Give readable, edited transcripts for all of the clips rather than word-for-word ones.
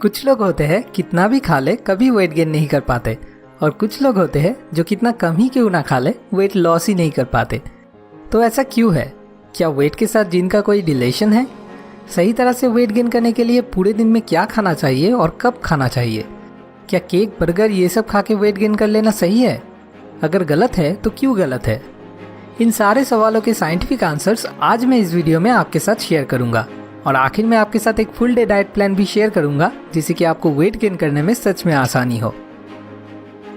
कुछ लोग होते हैं कितना भी खा ले कभी वेट गेन नहीं कर पाते, और कुछ लोग होते हैं जो कितना कम ही क्यों ना खा ले वेट लॉस ही नहीं कर पाते। तो ऐसा क्यों है? क्या वेट के साथ जिन का कोई रिलेशन है? सही तरह से वेट गेन करने के लिए पूरे दिन में क्या खाना चाहिए और कब खाना चाहिए? क्या केक, बर्गर ये सब खा के वेट गेन कर लेना सही है? अगर गलत है तो क्यों गलत है? इन सारे सवालों के साइंटिफिक आंसर्स आज मैं इस वीडियो में आपके साथ शेयर करूंगा, और आखिर में आपके साथ एक फुल डे डाइट प्लान भी शेयर करूंगा जिससे कि आपको वेट गेन करने में सच में आसानी हो।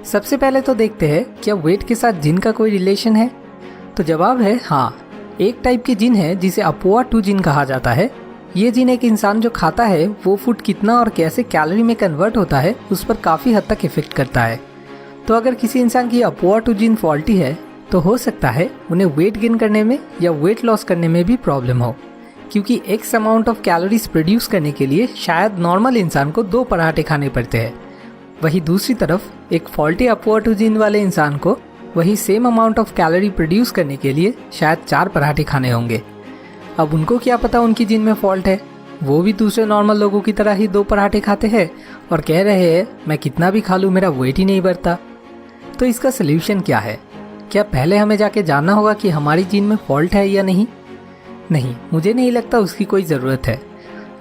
सबसे पहले तो देखते हैं क्या वेट के साथ जिन का कोई रिलेशन है। तो जवाब है हाँ। एक टाइप की जिन है जिसे अपोआ2 जिन कहा जाता है। ये जिन एक इंसान जो खाता है वो फूड कितना और कैसे कैलोरी में कन्वर्ट होता है उस पर काफ़ी हद तक इफेक्ट करता है। तो अगर किसी इंसान की अपोआ2 जिन फॉल्टी है तो हो सकता है उन्हें वेट गेन करने में या वेट लॉस करने में भी प्रॉब्लम हो, क्योंकि x amount of calories produce करने के लिए शायद नॉर्मल इंसान को 2 पराठे खाने पड़ते हैं। वहीं दूसरी तरफ एक फॉल्टी अपोआ2 जिन वाले इंसान को वही same amount of calorie produce करने के लिए शायद 4 पराठे खाने होंगे। अब उनको क्या पता उनकी जिन में फॉल्ट है? वो भी दूसरे नॉर्मल लोगों की तरह ही 2 पराठे खाते हैं और कह रहे हैं मैं कितना भी खा लूँ मेरा वेट ही नहीं बढ़ता। तो इसका सल्यूशन क्या है? क्या पहले हमें जाके जानना होगा कि हमारी जिन में फॉल्ट है या नहीं? नहीं, मुझे नहीं लगता उसकी कोई ज़रूरत है।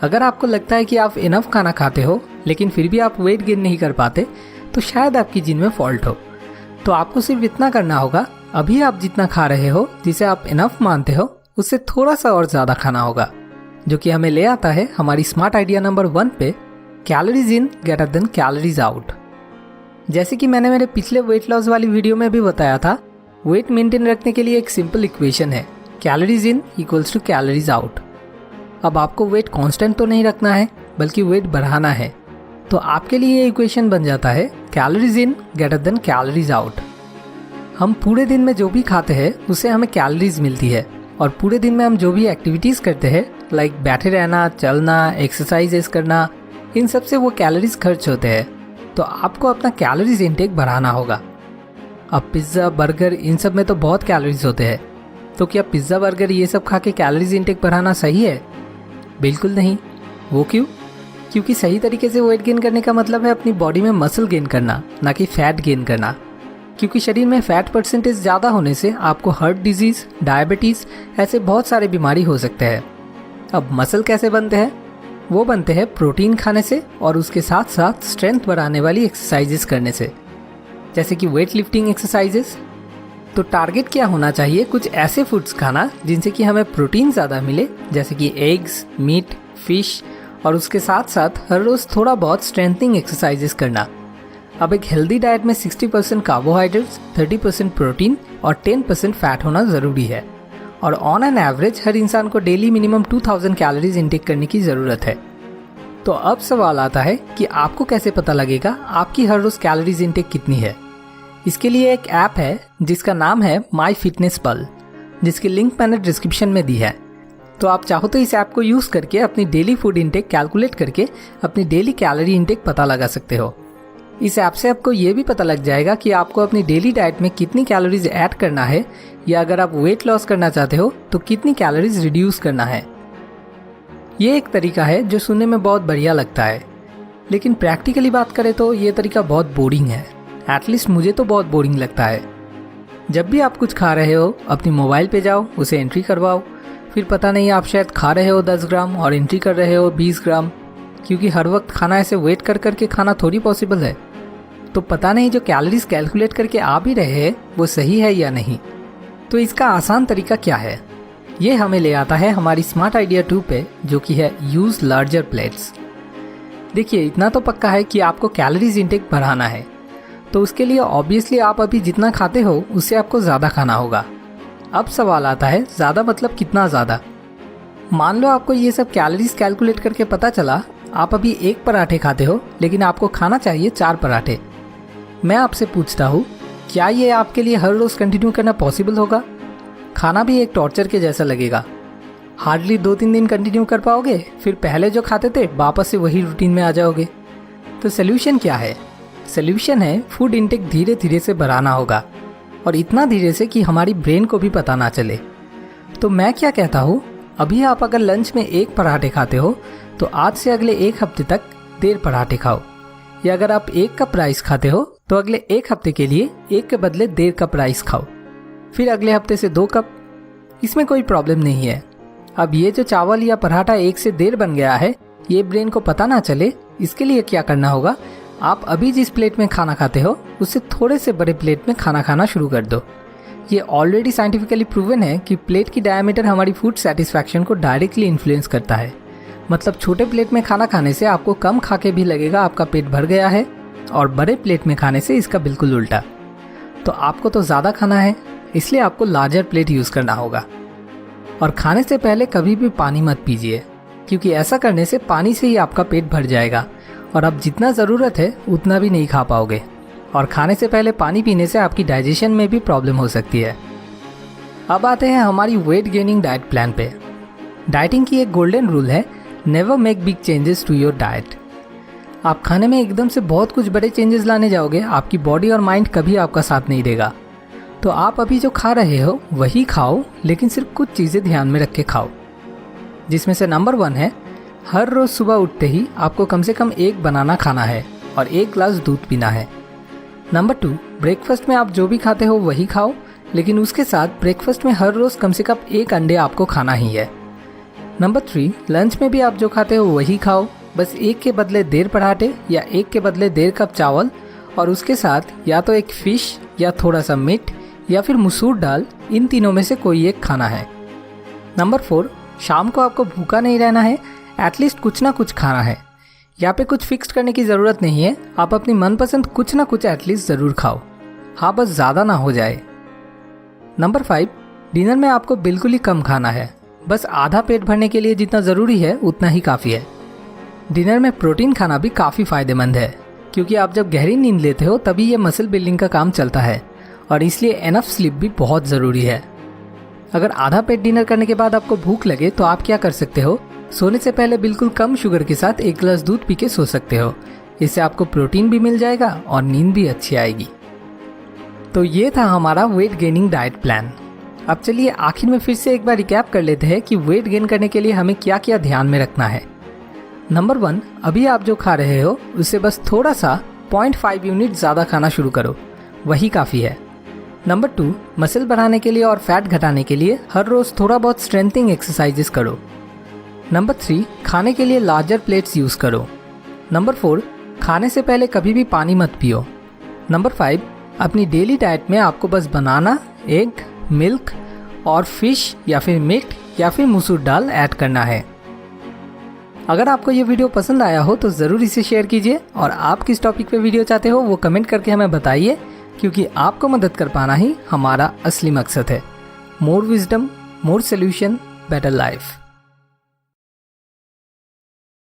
अगर आपको लगता है कि आप इनफ खाना खाते हो लेकिन फिर भी आप वेट गेन नहीं कर पाते तो शायद आपकी जिन में फॉल्ट हो। तो आपको सिर्फ इतना करना होगा, अभी आप जितना खा रहे हो जिसे आप इनफ मानते हो उससे थोड़ा सा और ज़्यादा खाना होगा, जो कि हमें ले आता है हमारी स्मार्ट आइडिया नंबर 1 पे, calories in greater than calories out. जैसे कि मैंने मेरे पिछले वेट लॉस वाली वीडियो में भी बताया था, वेट मेंटेन रखने के लिए एक सिंपल इक्वेशन है, calories in equals to calories out. अब आपको वेट कांस्टेंट तो नहीं रखना है बल्कि वेट बढ़ाना है, तो आपके लिए ये इक्वेशन बन जाता है calories in greater than calories out. हम पूरे दिन में जो भी खाते हैं उससे हमें कैलोरीज मिलती है, और पूरे दिन में हम जो भी एक्टिविटीज़ करते हैं लाइक बैठे रहना, चलना, एक्सरसाइजेस करना, इन सब से वो कैलोरीज खर्च होते हैं। तो आपको अपना कैलोरीज इंटेक बढ़ाना होगा। अब पिज़्ज़ा, बर्गर इन सब में तो बहुत कैलोरीज होते हैं, तो क्या पिज़्ज़ा, बर्गर ये सब खा के कैलोरीज इंटेक बढ़ाना सही है? बिल्कुल नहीं। वो क्यों? क्योंकि सही तरीके से वेट गेन करने का मतलब है अपनी बॉडी में मसल गेन करना, ना कि फैट गेन करना। क्योंकि शरीर में फैट परसेंटेज ज़्यादा होने से आपको हार्ट डिजीज़, डायबिटीज़ ऐसे बहुत सारे बीमारी हो सकते हैं। अब मसल कैसे बनते हैं? वो बनते हैं प्रोटीन खाने से और उसके साथ साथ स्ट्रेंथ बढ़ाने वाली एक्सरसाइजेस करने से, जैसे कि वेट लिफ्टिंग एक्सरसाइजेस। तो टारगेट क्या होना चाहिए? कुछ ऐसे फूड्स खाना जिनसे कि हमें प्रोटीन ज़्यादा मिले, जैसे कि एग्स, मीट, फिश, और उसके साथ साथ हर रोज़ थोड़ा बहुत स्ट्रेंथनिंग एक्सरसाइजेस करना। अब एक हेल्दी डाइट में 60% कार्बोहाइड्रेट्स, 30% प्रोटीन और 10% फैट होना ज़रूरी है, और ऑन एन एवरेज हर इंसान को डेली मिनिमम 2000 कैलोरीज इंटेक करने की ज़रूरत है। तो अब सवाल आता है कि आपको कैसे पता लगेगा आपकी हर रोज़ कैलोरीज इंटेक कितनी है? इसके लिए एक ऐप है जिसका नाम है माई फिटनेस पल, जिसकी लिंक मैंने डिस्क्रिप्शन में दी है। तो आप चाहो तो इस ऐप को यूज़ करके अपनी डेली फूड इंटेक कैलकुलेट करके अपनी डेली कैलोरी इंटेक पता लगा सकते हो। इस ऐप से आपको ये भी पता लग जाएगा कि आपको अपनी डेली डाइट में कितनी कैलोरीज ऐड करना है, या अगर आप वेट लॉस करना चाहते हो तो कितनी कैलोरीज रिड्यूस करना है। ये एक तरीका है जो सुनने में बहुत बढ़िया लगता है, लेकिन प्रैक्टिकली बात करें तो ये तरीका बहुत बोरिंग है। एटलीस्ट मुझे तो बहुत बोरिंग लगता है। जब भी आप कुछ खा रहे हो अपनी मोबाइल पे जाओ, उसे एंट्री करवाओ, फिर पता नहीं आप शायद खा रहे हो 10 ग्राम और एंट्री कर रहे हो 20 ग्राम, क्योंकि हर वक्त खाना ऐसे वेट कर करके खाना थोड़ी पॉसिबल है। तो पता नहीं जो कैलोरीज कैलकुलेट करके आ भी रहे हैं वो सही है या नहीं। तो इसका आसान तरीका क्या है? ये हमें ले आता है हमारी स्मार्ट आइडिया 2 पे, जो कि है यूज़ लार्जर प्लेट्स। देखिए, इतना तो पक्का है कि आपको कैलोरीज इंटेक बढ़ाना है, तो उसके लिए ऑब्वियसली आप अभी जितना खाते हो उससे आपको ज़्यादा खाना होगा। अब सवाल आता है ज़्यादा मतलब कितना ज़्यादा? मान लो आपको ये सब कैलोरीज कैलकुलेट करके पता चला आप अभी 1 पराठे खाते हो लेकिन आपको खाना चाहिए 4 पराठे। मैं आपसे पूछता हूँ, क्या ये आपके लिए हर रोज़ कंटिन्यू करना पॉसिबल होगा? खाना भी एक टॉर्चर के जैसा लगेगा। हार्डली 2-3 दिन कंटिन्यू कर पाओगे, फिर पहले जो खाते थे वापस से वही रूटीन में आ जाओगे। तो सोल्यूशन क्या है? सोल्यूशन है फूड इंटेक धीरे धीरे से बढ़ाना होगा, और इतना धीरे से कि हमारी ब्रेन को भी पता ना चले। तो मैं क्या कहता हूँ, अभी आप अगर लंच में 1 पराठे खाते हो तो आज से अगले 1 हफ्ते तक देर पराठे खाओ। या अगर आप 1 कप राइस खाते हो तो अगले 1 हफ्ते के लिए 1 के बदले 1.5 कप राइस खाओ, फिर अगले हफ्ते से 2 कप। इसमें कोई प्रॉब्लम नहीं है। अब ये जो चावल या पराठा 1 से 1.5 बन गया है, ये ब्रेन को पता ना चले, इसके लिए क्या करना होगा, आप अभी जिस प्लेट में खाना खाते हो उससे थोड़े से बड़े प्लेट में खाना खाना शुरू कर दो। ये ऑलरेडी साइंटिफिकली प्रूवन है कि प्लेट की डायमीटर हमारी फूड सेटिस्फैक्शन को डायरेक्टली इन्फ्लुएंस करता है। मतलब छोटे प्लेट में खाना खाने से आपको कम खा के भी लगेगा आपका पेट भर गया है, और बड़े प्लेट में खाने से इसका बिल्कुल उल्टा। तो आपको तो ज़्यादा खाना है, इसलिए आपको लार्जर प्लेट यूज़ करना होगा। और खाने से पहले कभी भी पानी मत पीजिए, क्योंकि ऐसा करने से पानी से ही आपका पेट भर जाएगा और आप जितना ज़रूरत है उतना भी नहीं खा पाओगे। और खाने से पहले पानी पीने से आपकी डाइजेशन में भी प्रॉब्लम हो सकती है। अब आते हैं हमारी वेट गेनिंग डाइट प्लान पे। डाइटिंग की एक गोल्डन रूल है, never make big changes to your diet. आप खाने में एकदम से बहुत कुछ बड़े चेंजेस लाने जाओगे, आपकी बॉडी और माइंड कभी आपका साथ नहीं देगा। तो आप अभी जो खा रहे हो वही खाओ, लेकिन सिर्फ कुछ चीज़ें ध्यान में रख के खाओ, जिसमें से नंबर 1 है, हर रोज़ सुबह उठते ही आपको कम से कम 1 बनाना खाना है और 1 ग्लास दूध पीना है। नंबर 2, ब्रेकफास्ट में आप जो भी खाते हो वही खाओ, लेकिन उसके साथ ब्रेकफास्ट में हर रोज़ कम से कम 1 अंडे आपको खाना ही है। नंबर 3, लंच में भी आप जो खाते हो वही खाओ, बस 1 के बदले 1.5 पराठे या 1 के बदले 1.5 कप चावल, और उसके साथ या तो एक फिश या थोड़ा सा मीट या फिर मसूर दाल, इन तीनों में से कोई एक खाना है। नंबर 4, शाम को आपको भूखा नहीं रहना है, एटलीस्ट कुछ ना कुछ खाना है। यहाँ पे कुछ फिक्स करने की ज़रूरत नहीं है, आप अपनी मनपसंद कुछ ना कुछ एटलीस्ट ज़रूर खाओ, हाँ बस ज़्यादा ना हो जाए। नंबर 5, डिनर में आपको बिल्कुल ही कम खाना है, बस आधा पेट भरने के लिए जितना ज़रूरी है उतना ही काफ़ी है। डिनर में प्रोटीन खाना भी काफ़ी फ़ायदेमंद है, क्योंकि आप जब गहरी नींद लेते हो तभी ये मसल बिल्डिंग का काम चलता है, और इसलिए एनफ स्लीप भी बहुत ज़रूरी है। अगर आधा पेट डिनर करने के बाद आपको भूख लगे तो आप क्या कर सकते हो, सोने से पहले बिल्कुल कम शुगर के साथ 1 गिलास दूध पी के सो सकते हो। इससे आपको प्रोटीन भी मिल जाएगा और नींद भी अच्छी आएगी। तो ये था हमारा वेट गेनिंग डाइट प्लान। अब चलिए आखिर में फिर से एक बार रिकैप कर लेते हैं कि वेट गेन करने के लिए हमें क्या क्या ध्यान में रखना है। नंबर 1, अभी आप जो खा रहे हो उससे बस थोड़ा सा 0.5 यूनिट ज़्यादा खाना शुरू करो, वही काफ़ी है। नंबर 2, मसल बढ़ाने के लिए और फैट घटाने के लिए हर रोज़ थोड़ा बहुत स्ट्रेंथनिंग एक्सरसाइजेस करो। नंबर 3, खाने के लिए लार्जर प्लेट्स यूज़ करो। नंबर 4, खाने से पहले कभी भी पानी मत पियो। नंबर 5, अपनी डेली डाइट में आपको बस बनाना, एग, मिल्क और फिश या फिर मीट या फिर मसूर दाल ऐड करना है। अगर आपको ये वीडियो पसंद आया हो तो ज़रूर इसे शेयर कीजिए, और आप किस टॉपिक पे वीडियो चाहते हो वो कमेंट करके हमें बताइए, क्योंकि आपको मदद कर पाना ही हमारा असली मकसद है। मोर विजडम, मोर सोल्यूशन, बेटर लाइफ।